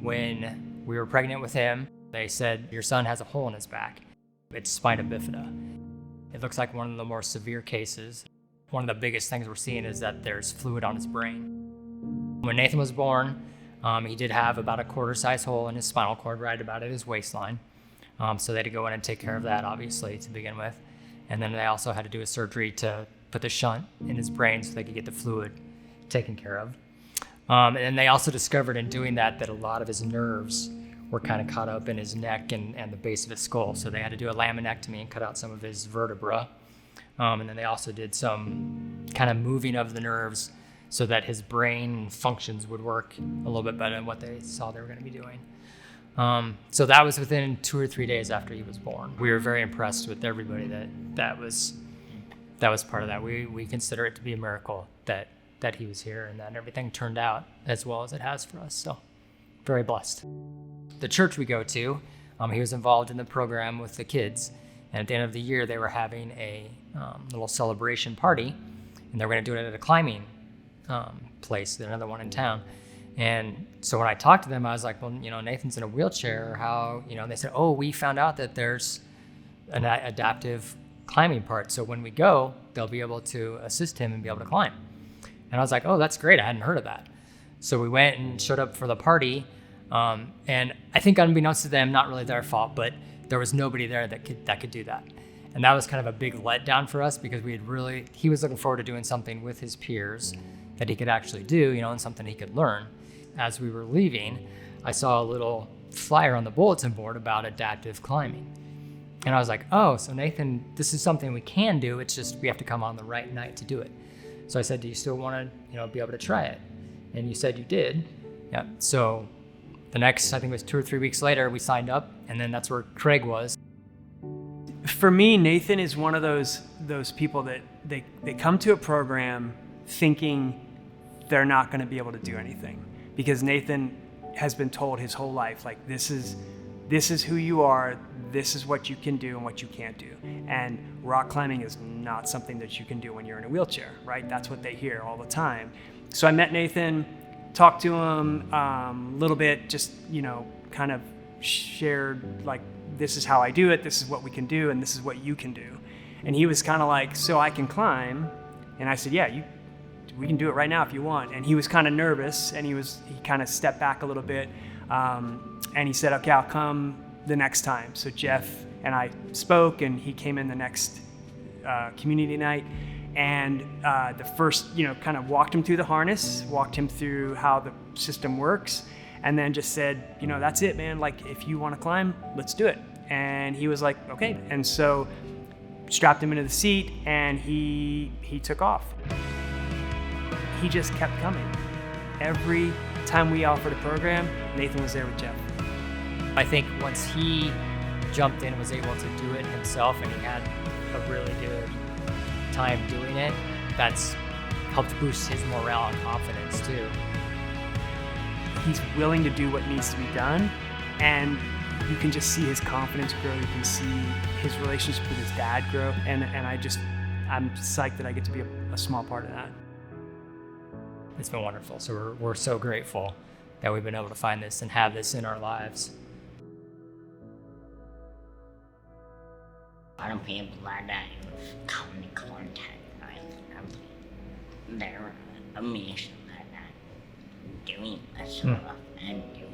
When we were pregnant with him, they said, your son has a hole in his back. It's spina bifida. It looks like one of the more severe cases. One of the biggest things we're seeing is that there's fluid on his brain. When Nathan was born, he did have about a quarter-size hole in his spinal cord right about at his waistline. So they had to go in and take care of that, obviously, to begin with. And then they also had to do a surgery to put the shunt in his brain so they could get the fluid taken care of. And they also discovered in doing that a lot of his nerves were kind of caught up in his neck and the base of his skull. So they had to do a laminectomy and cut out some of his vertebra. And then they also did some kind of moving of the nerves so that his brain functions would work a little bit better than what they saw they were going to be doing. So that was within 2 or 3 days after he was born. We were very impressed with everybody that was part of that. We consider it to be a miracle that he was here and that everything turned out as well as it has for us. So very blessed. The church we go to, he was involved in the program with the kids. And at the end of the year, they were having a little celebration party, and they were going to do it at a climbing place, another one in town. And so when I talked to them, I was like, well, Nathan's in a wheelchair. How, and they said, oh, we found out that there's an adaptive climbing part. So when we go, they'll be able to assist him and be able to climb. And I was like, oh, that's great. I hadn't heard of that. So we went and showed up for the party. And I think unbeknownst to them, not really their fault, but there was nobody there that could do that. And that was kind of a big letdown for us because he was looking forward to doing something with his peers that he could actually do, and something he could learn. As we were leaving, I saw a little flyer on the bulletin board about adaptive climbing. And I was like, oh, so Nathan, this is something we can do. It's just we have to come on the right night to do it. So I said, do you still want to, be able to try it? And you said you did. Yeah. So the next, I think it was 2 or 3 weeks later, we signed up, and then that's where Craig was. For me, Nathan is one of those people that they come to a program thinking they're not going to be able to do anything, because Nathan has been told his whole life, like, this is who you are, this is what you can do and what you can't do. And rock climbing is not something that you can do when you're in a wheelchair, right? That's what they hear all the time. So I met Nathan, talked to him a little bit, just, kind of shared, like, this is how I do it, this is what we can do, and this is what you can do. And he was kind of like, so I can climb? And I said, yeah, we can do it right now if you want. And he was kind of nervous, and he kind of stepped back a little bit. And he said, okay, I'll come the next time. So Jeff and I spoke, and he came in the next community night. And the first, kind of walked him through the harness, walked him through how the system works, and then just said, that's it, man. Like, if you want to climb, let's do it. And he was like, okay. And so strapped him into the seat, and he took off. He just kept coming. Every time we offered a program, Nathan was there with Jeff. I think once he jumped in and was able to do it himself, and he had a really good time doing it, that's helped boost his morale and confidence too. He's willing to do what needs to be done, and you can just see his confidence grow. You can see his relationship with his dad grow, and I'm psyched that I get to be a small part of that. It's been wonderful. So we're so grateful that we've been able to find this and have this in our lives. Other people that I come in contact with, they're amazed that I'm doing this stuff and doing